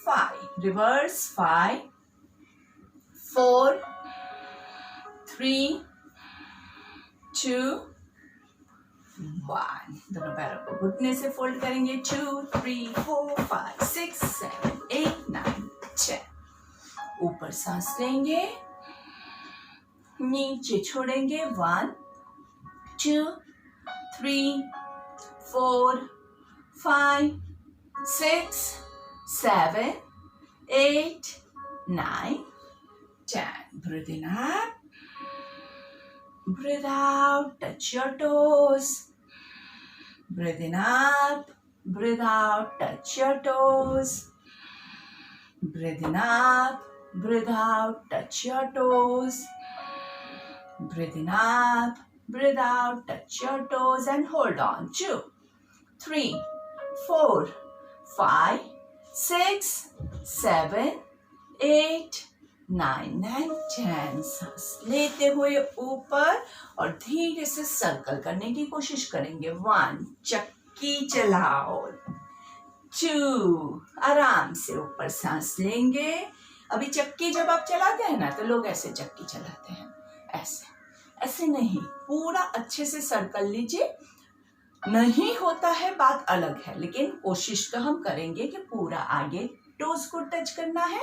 5. Reverse. 5, 4, 3, 2, 1. दोनों पैरों को घुटने से फोल्ड करेंगे. 2, 3, 4, 5, 6, 7, 8, 9, 10. ऊपर सांस लेंगे, नीचे छोड़ेंगे. 1, 2, 3, 4, 5, 6, 7, 8, 9, 10. Breathe in up. Breathe out. Touch your toes. Breathe in up. Breathe out. Touch your toes. Breathe in up. Breathe out. Touch your toes. Breathe in up. Breathe out. Touch your toes and hold on. 2, 3, 4, 5, 6, 7, 8, 9 and 10. सांस लेते हुए ऊपर और धीरे से circle करने की कोशिश करेंगे. 1, चक्की चलाओ. 2, आराम से ऊपर सांस लेंगे. अभी चक्की जब आप चलाते हैं ना तो लोग ऐसे चक्की चलाते हैं. ऐसे नहीं. पूरा अच्छे से सर्कल लीजिए. नहीं होता है बात अलग है, लेकिन कोशिश तो हम करेंगे कि पूरा आगे टोज को टच करना है.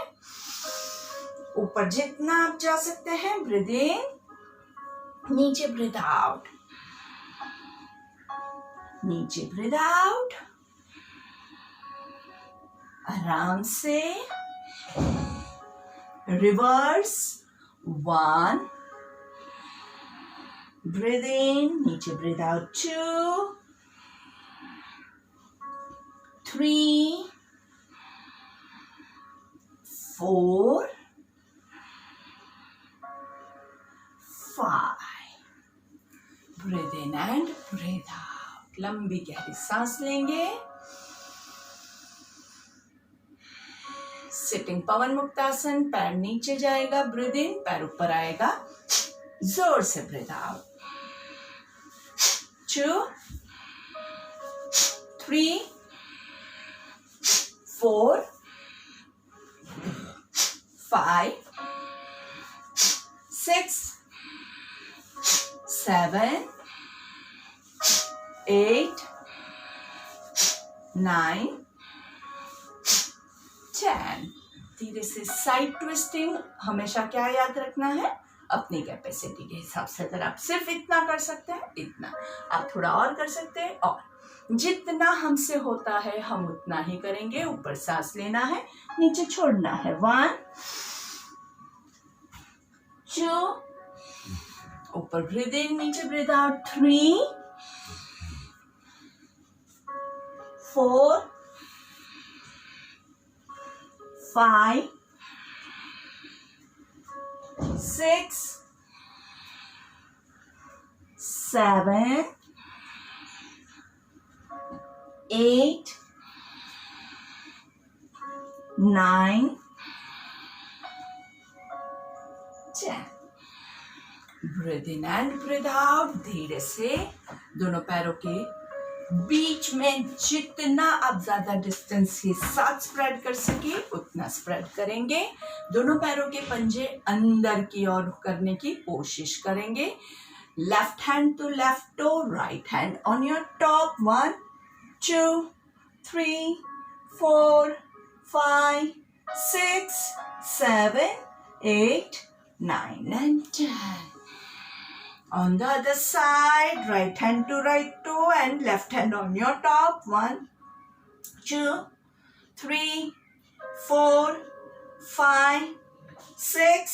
ऊपर जितना आप जा सकते हैं. ब्रीथ इन, नीचे ब्रीथ आउट, नीचे ब्रीथ आउट. आराम से. रिवर्स. 1, ब्रीथ इन, नीचे breathe out. 2, 3, 4, 5. Breathe in and breathe out. लंबी गहरी सांस लेंगे. सिटिंग पवन मुक्तासन. पैर नीचे जाएगा. ब्रीथ इन, पैर ऊपर आएगा. जोर से ब्रीथ आउट. 2, 3, 4, 5, 6, 7, 8, 9, 10. धीरे से साइड ट्विस्टिंग. हमेशा क्या याद रखना है? अपनी कैपेसिटी के हिसाब से. अगर आप सिर्फ इतना कर सकते हैं, इतना. आप थोड़ा और कर सकते हैं, और जितना हमसे होता है हम उतना ही करेंगे. ऊपर सांस लेना है, नीचे छोड़ना है. 1, 2, ऊपर ब्रीथ इन, नीचे breathe out. 3, 4, 5, 6, 7, 8, 9, 10. Breathe in and breathe out. धीरे से दोनों पैरों के बीच में जितना आप ज्यादा डिस्टेंस के साथ स्प्रेड कर सके उतना स्प्रेड करेंगे। दोनों पैरों के पंजे अंदर की ओर करने की कोशिश करेंगे। Left hand to left toe, right hand on your top. 1 2 3 4 5 6 7 8 9 and 10. On the other side, right hand to right toe and left hand on your top. 1 2 3 4 5 6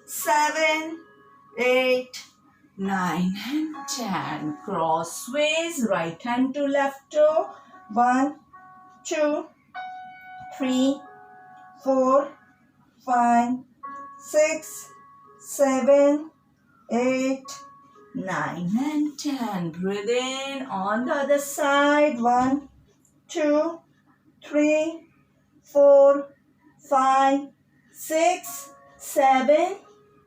7 8 9 and 10. Crossways, right hand to left toe. 1 2 3 4 5 6 7 8 9 and 10. Breathe in on the other side. 1 2 3 4 5 6 7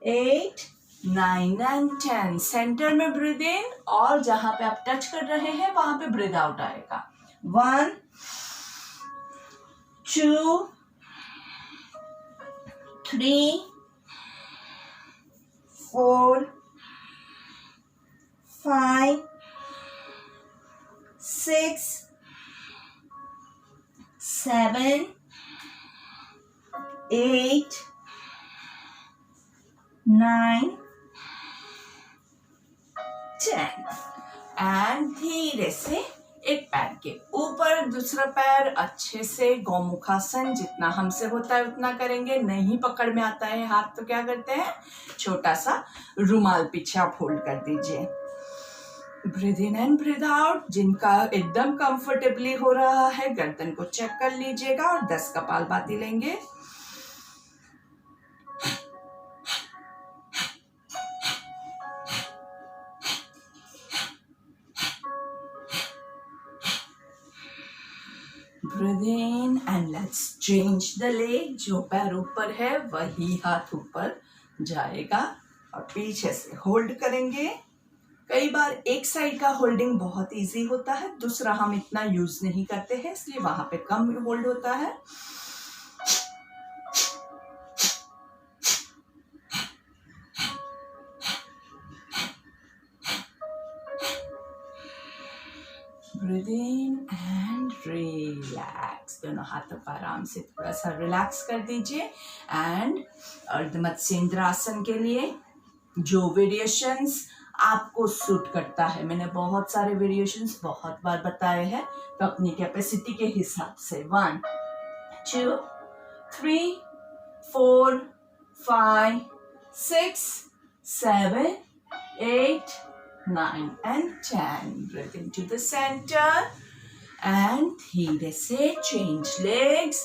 8 9 and 10. Centre में breathe in और जहां पे आप touch कर रहे हैं वहां पे ब्रीद आउट आएगा। 1 2 3 4 5 6 7 8 9 10. एंड धीरे से एक पैर के ऊपर दूसरा पैर अच्छे से गौमुखासन जितना हमसे होता है उतना करेंगे। नहीं पकड़ में आता है हाथ तो क्या करते हैं, छोटा सा रुमाल पीछे आप होल्ड कर दीजिए। Breathe in and breathe out. जिनका एकदम कंफर्टेबली हो रहा है गर्दन को चेक कर लीजिएगा और 10 कपालभाति लेंगे। Breathe in and let's change the leg. जो पैर ऊपर है वही हाथ ऊपर जाएगा और पीछे से होल्ड करेंगे। कई बार एक साइड का होल्डिंग बहुत इजी होता है, दूसरा हम इतना यूज नहीं करते हैं इसलिए वहां पे कम होल्ड होता है। Breathe in and relax. दोनों हाथों को आराम से थोड़ा सा रिलैक्स कर दीजिए। एंड अर्ध मत्स्येंद्रासन के लिए जो वेरिएशंस आपको सूट करता है, मैंने बहुत सारे वेरिएशंस बहुत बार बताए हैं, तो अपनी कैपेसिटी के हिसाब से 1 2 3 4 5 6 7 8 9 and 10. Breathe into the center and धीरे से change legs.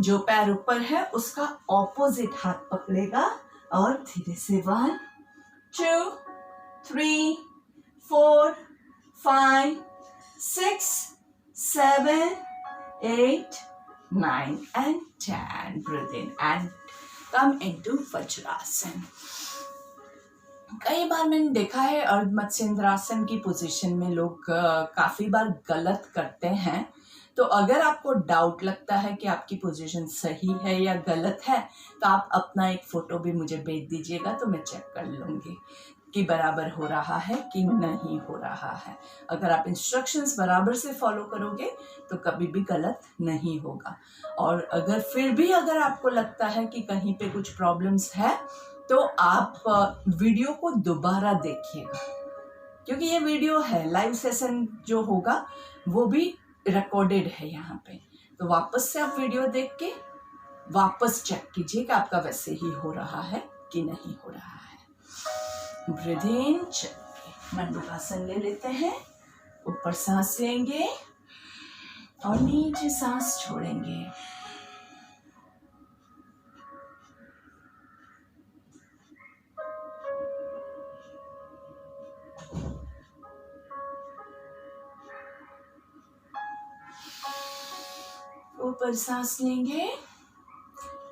जो पैर ऊपर है उसका ऑपोजिट हाथ पकड़ेगा और धीरे से 1 2 3 4 5 6 7 8 9 and 10. Breathe in and come into Vajrasan. कई बार मैंने देखा है अर्ध मत्स्येंद्रासन की पोजीशन में लोग काफी बार गलत करते हैं। तो अगर आपको डाउट लगता है कि आपकी पोजीशन सही है या गलत है तो आप अपना एक फोटो भी मुझे भेज दीजिएगा, तो मैं चेक कर लूंगी कि बराबर हो रहा है कि नहीं हो रहा है। अगर आप इंस्ट्रक्शंस बराबर से फॉलो करोगे तो कभी भी गलत नहीं होगा। और अगर फिर भी अगर आपको लगता है कि कहीं पे कुछ प्रॉब्लम्स है तो आप वीडियो को दोबारा देखिएगा, क्योंकि ये वीडियो है लाइव सेशन जो होगा वो भी रिकॉर्डेड है यहाँ पे। तो वापस से आप वीडियो देख के वापस चेक कीजिए कि आपका वैसे ही हो रहा है कि नहीं हो रहा है। ब्रीथ इन, मंडूकासन ले लेते हैं। ऊपर सांस लेंगे और नीचे सांस छोड़ेंगे। ऊपर सांस लेंगे,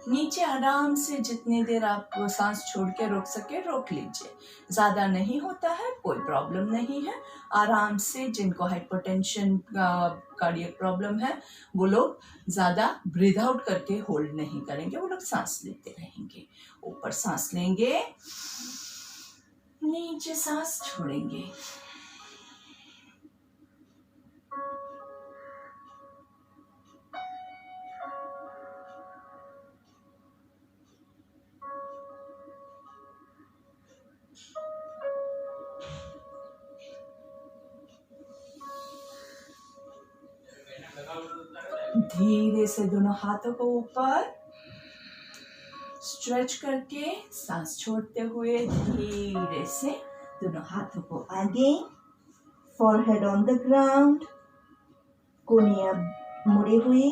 नीचे आराम से जितनी देर आप सांस छोड़ के रोक सके रोक लीजिए। ज़्यादा नहीं होता है, कोई प्रॉब्लम नहीं है। आराम से, जिनको हाइपरटेंशन कार्डियक प्रॉब्लम है वो लोग ज़्यादा ब्रीथ आउट करके होल्ड नहीं करेंगे, वो लोग सांस लेते रहेंगे। ऊपर सांस लेंगे, नीचे सांस छोड़ेंगे। धीरे से दोनों हाथों को ऊपर स्ट्रेच करके सांस छोड़ते हुए धीरे से दोनों हाथों को आगे, फोरहेड ऑन द ग्राउंड, कोहनियां मुड़ी हुई,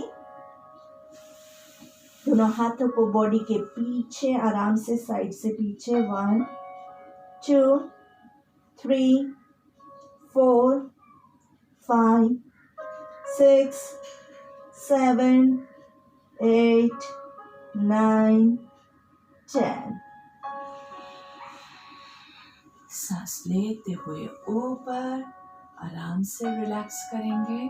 दोनों हाथों को बॉडी के पीछे आराम से साइड से पीछे 1 2 3 4 5 6 7 8 9 10। सांस लेते हुए ऊपर आराम से रिलैक्स करेंगे।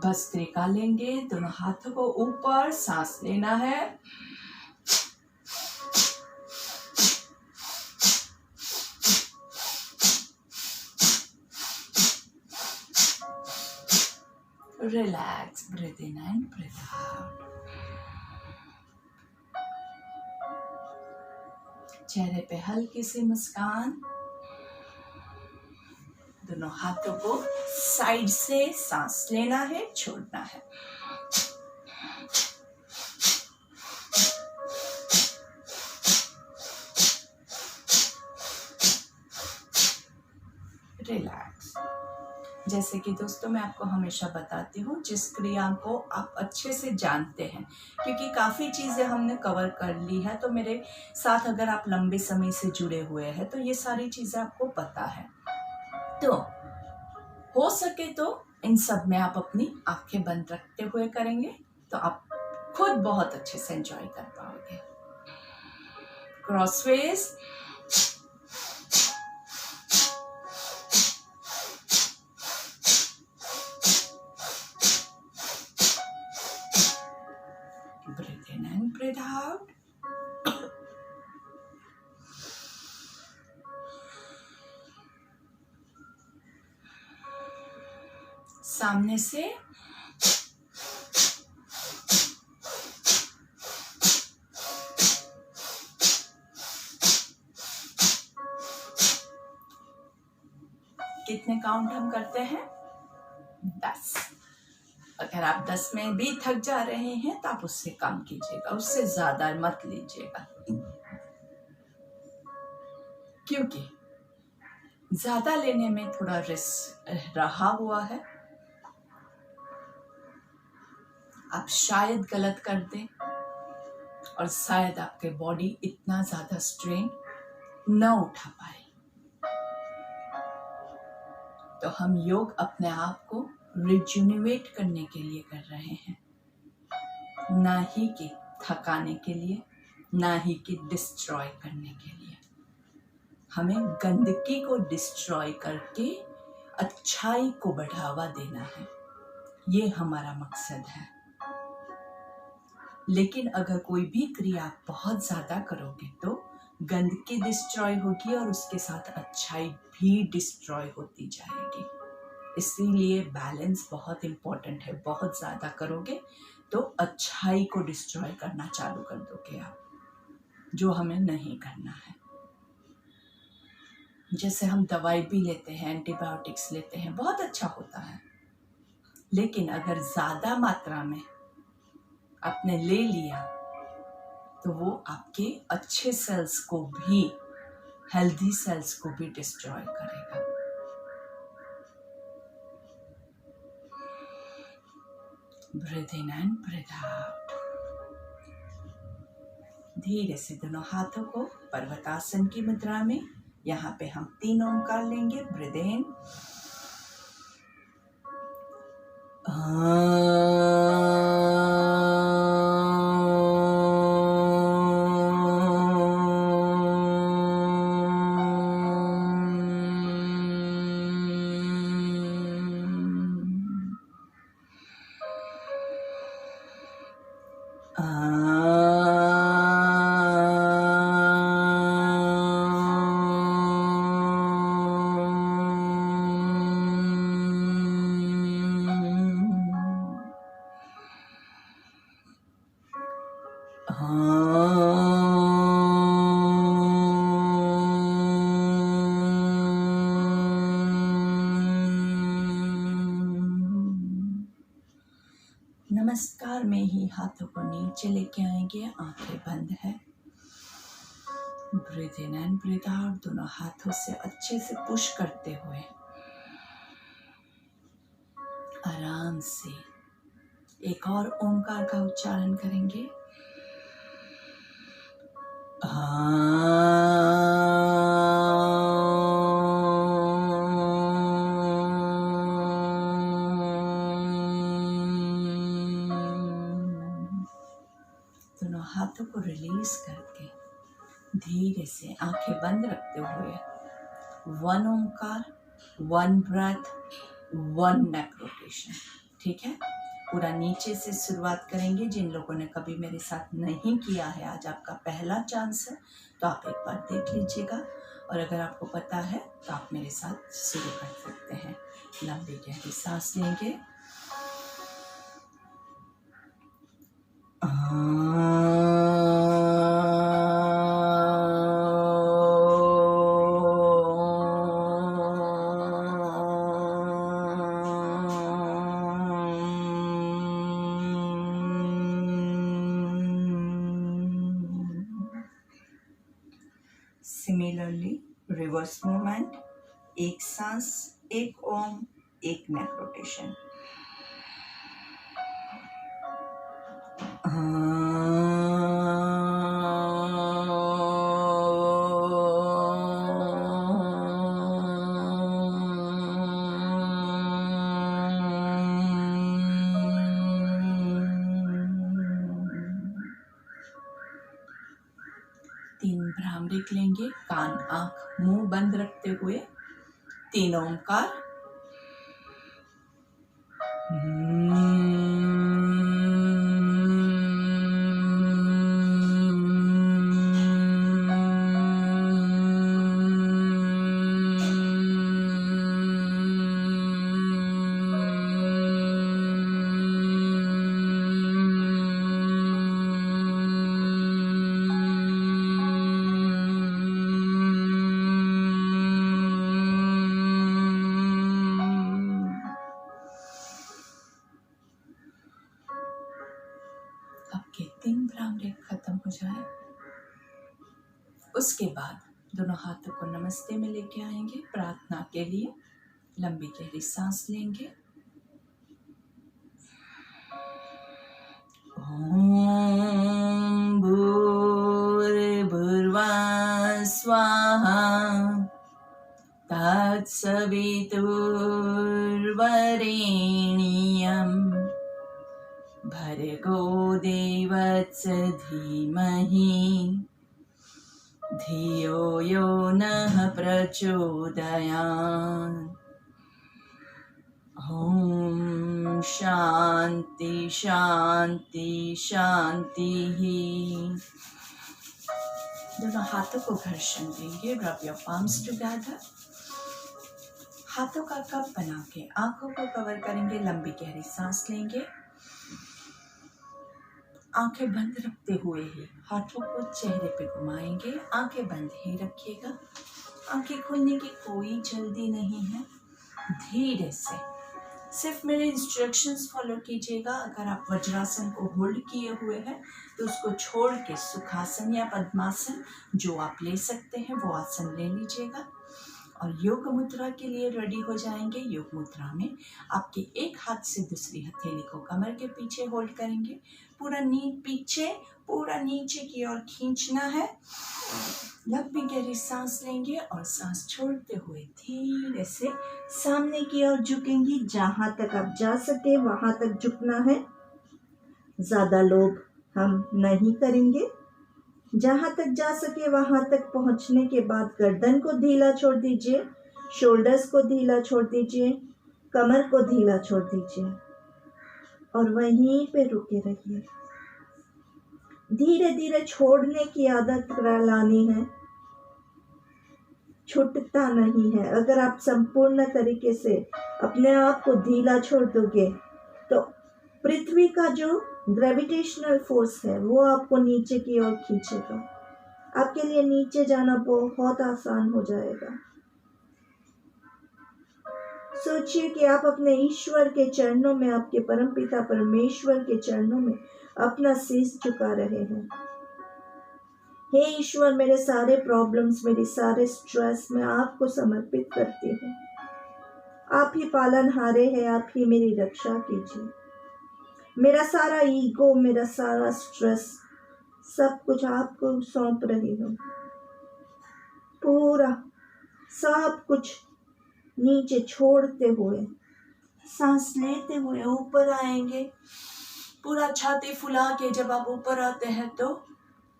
भस्त्रिका लेंगे, दोनों हाथों को ऊपर, सांस लेना है। Relax, breathe in and breathe out. चेहरे पे हल्की सी मुस्कान। दोनों हाथों को साइड से सांस लेना है, छोड़ना है। रिलैक्स। जैसे कि दोस्तों मैं आपको हमेशा बताती हूँ, जिस क्रिया को आप अच्छे से जानते हैं, क्योंकि काफ़ी चीज़ें हमने कवर कर ली है, तो मेरे साथ अगर आप लंबे समय से जुड़े हुए हैं तो ये सारी चीज़ें आपको पता है। तो हो सके तो इन सब में आप अपनी आंखें बंद रखते हुए करेंगे तो आप खुद बहुत अच्छे से एंजॉय कर पाओगे। क्रॉसवेज, breathe in and breathe out. सामने से कितने काउंट हम करते हैं? 10। अगर आप 10 में भी थक जा रहे हैं तो आप उससे कम कीजिएगा, उससे ज्यादा मत लीजिएगा, क्योंकि ज्यादा लेने में थोड़ा रिस्क रहा हुआ है। आप शायद गलत कर दें और शायद आपके बॉडी इतना ज्यादा स्ट्रेन न उठा पाए। तो हम योग अपने आप को रिजुनिवेट करने के लिए कर रहे हैं, ना ही कि थकाने के लिए, ना ही कि डिस्ट्रॉय करने के लिए। हमें गंदगी को डिस्ट्रॉय करके अच्छाई को बढ़ावा देना है, ये हमारा मकसद है। लेकिन अगर कोई भी क्रिया आप बहुत ज्यादा करोगे तो गंदगी डिस्ट्रॉय होगी और उसके साथ अच्छाई भी डिस्ट्रॉय होती जाएगी। इसीलिए बैलेंस बहुत इम्पोर्टेंट है। बहुत ज्यादा करोगे तो अच्छाई को डिस्ट्रॉय करना चालू कर दोगे आप, जो हमें नहीं करना है। जैसे हम दवाई भी लेते हैं, एंटीबायोटिक्स लेते हैं, बहुत अच्छा होता है, लेकिन अगर ज्यादा मात्रा में आपने ले लिया तो वो आपके अच्छे सेल्स को भी, हेल्दी सेल्स को भी डिस्ट्रॉय करेगा। Breathe in and breathe out. धीरे से दोनों हाथों को पर्वतासन की मुद्रा में, यहाँ पे हम 3 ओंकार लेंगे। ब्रीथ इन, नमस्कार में ही हाथों को नीचे लेके आएंगे, आंखें बंद है। Breathe in and breathe out, दोनों हाथों से अच्छे से पुश करते हुए आराम से एक और ओंकार का उच्चारण करेंगे। दोनों हाथों को रिलीज करके धीरे से आंखें बंद रखते हुए 1 ओंकार, 1 ब्रेथ, 1 नेक रोटेशन। ठीक है, पूरा नीचे से शुरुआत करेंगे। जिन लोगों ने कभी मेरे साथ नहीं किया है, आज आपका पहला चांस है, तो आप एक बार देख लीजिएगा, और अगर आपको पता है तो आप मेरे साथ शुरू कर सकते हैं। लंबी गहरी सांस लेंगे। सिमिलरली रिवर्स मूवमेंट, एक सांस, एक ओम, एक नेक रोटेशन। तीन भ्रामरिक लेंगे, कान, आंख, मुंह बंद रखते हुए 3 ओंकार। आपके 3 भ्रामरिक खत्म हो जाए, उसके बाद दोनों हाथों को नमस्ते में लेके आएंगे। प्रार्थना के लिए लंबी गहरी सांस लेंगे। ओम भूर्भुवः स्वाहा तत्सवितुर्वरेण्यं भर्गो देवस्य धीमहि धियो यो नः प्रचोदयात्। ओम शांति शांति शांति। दोनों हाथों को घर्षण देंगे। Rub your palms together. हाथों का कप बना के आंखों को कवर करेंगे। लंबी गहरी सांस लेंगे। आंखें बंद रखते हुए ही हाथों को चेहरे पे घुमाएंगे। आंखें बंद ही रखिएगा। आंखें खोलने की कोई जल्दी नहीं है। धीरे से सिर्फ मेरे इंस्ट्रक्शंस फॉलो कीजिएगा। अगर आप वज्रासन को होल्ड किए हुए हैं तो उसको छोड़ के सुखासन या पद्मासन जो आप ले सकते हैं वो आसन ले लीजिएगा। और योग मुद्रा के लिए रेडी हो जाएंगे। योग मुद्रा में आपके एक हाथ से दूसरी हथेली को कमर के पीछे होल्ड करेंगे, पूरा पीछे पूरा नीचे की ओर खींचना है। लंबी गहरी सांस लेंगे और सांस छोड़ते हुए धीरे से सामने की ओर झुकेंगे। जहां तक आप जा सके वहां तक झुकना है, ज्यादा लोभ हम नहीं करेंगे। जहां तक जा सके वहां तक पहुंचने के बाद गर्दन को ढीला छोड़ दीजिए, शोल्डर्स को ढीला छोड़ दीजिए, कमर को ढीला छोड़ दीजिए और वहीं पे रुके रहिए। धीरे धीरे छोड़ने की आदत लानी है, छूटता नहीं है। अगर आप संपूर्ण तरीके से अपने आप को ढीला छोड़ दोगे तो पृथ्वी का जो ग्रेविटेशनल फोर्स है वो आपको नीचे की ओर खींचेगा। आपके लिए नीचे जाना बहुत आसान हो जाएगा। सोचिए कि आप अपने ईश्वर के चरणों में, आपके परमपिता परमेश्वर के चरणों में अपना शीश झुका रहे हैं। हे ईश्वर, मेरे सारे प्रॉब्लम्स, मेरे सारे स्ट्रेस मैं आपको समर्पित करती हूँ। आप ही पालनहारे हैं, आप ही मेरी रक्षा कीजिए। मेरा सारा ईगो, मेरा सारा स्ट्रेस, सब कुछ आपको सौंप रही हूँ। पूरा सब कुछ नीचे छोड़ते हुए सांस लेते हुए ऊपर आएंगे। पूरा छाती फुला के जब आप ऊपर आते हैं तो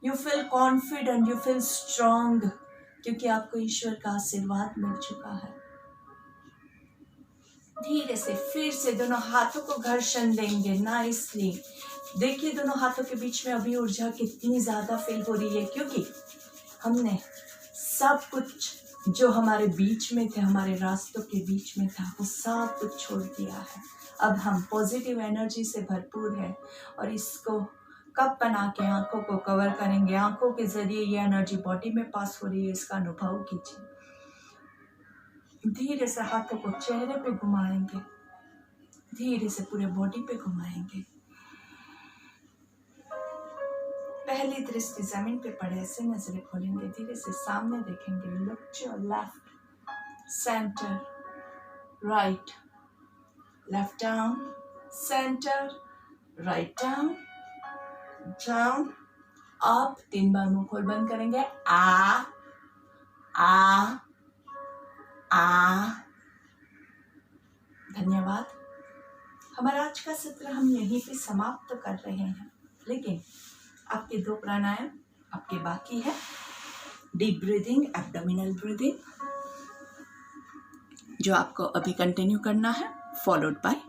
you feel confident, you feel strong, क्योंकि आपको ईश्वर का आशीर्वाद मिल चुका है। धीरे से फिर से दोनों हाथों को घर्षण देंगे नाइसली। देखिए दोनों हाथों के बीच में अभी ऊर्जा कितनी ज्यादा फील हो रही है, क्योंकि हमने सब कुछ जो हमारे बीच में थे, हमारे रास्तों के बीच में था, वो सब कुछ छोड़ दिया है। अब हम पॉजिटिव एनर्जी से भरपूर है और इसको कप बना के आंखों को कवर करेंगे। आंखों के जरिए ये एनर्जी बॉडी में पास हो रही है, इसका अनुभव कीजिए। धीरे से हाथों को चेहरे पे घुमाएंगे, धीरे से पूरे बॉडी पे घुमाएंगे। पहली दृष्टि जमीन पे पड़े ऐसे नजरें खोलेंगे, धीरे से सामने देखेंगे। Look to your left, centre, right, left down, centre, right down, down, up. 3 बार मुंह खोल बंद करेंगे। आ आ आ। धन्यवाद। हमारा आज का सत्र हम यहीं पे समाप्त कर रहे हैं, लेकिन आपके 2 प्राणायाम आपके बाकी है। डीप ब्रीदिंग, एब्डोमिनल ब्रीदिंग, जो आपको अभी कंटिन्यू करना है, फॉलोड बाय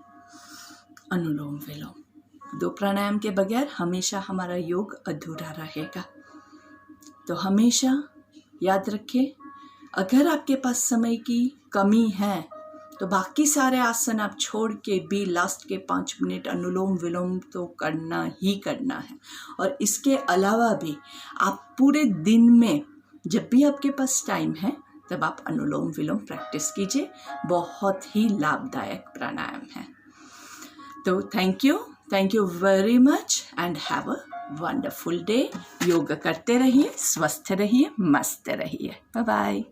अनुलोम विलोम। 2 प्राणायाम के बगैर हमेशा हमारा योग अधूरा रहेगा। तो हमेशा याद रखें, अगर आपके पास समय की कमी है तो बाकी सारे आसन आप छोड़ के भी लास्ट के 5 मिनट अनुलोम विलोम तो करना ही करना है। और इसके अलावा भी आप पूरे दिन में जब भी आपके पास टाइम है तब आप अनुलोम विलोम प्रैक्टिस कीजिए, बहुत ही लाभदायक प्राणायाम है। तो thank you very much and have a wonderful day. Yoga करते रहिए, स्वस्थ रहिए, मस्त रहिए। Bye bye.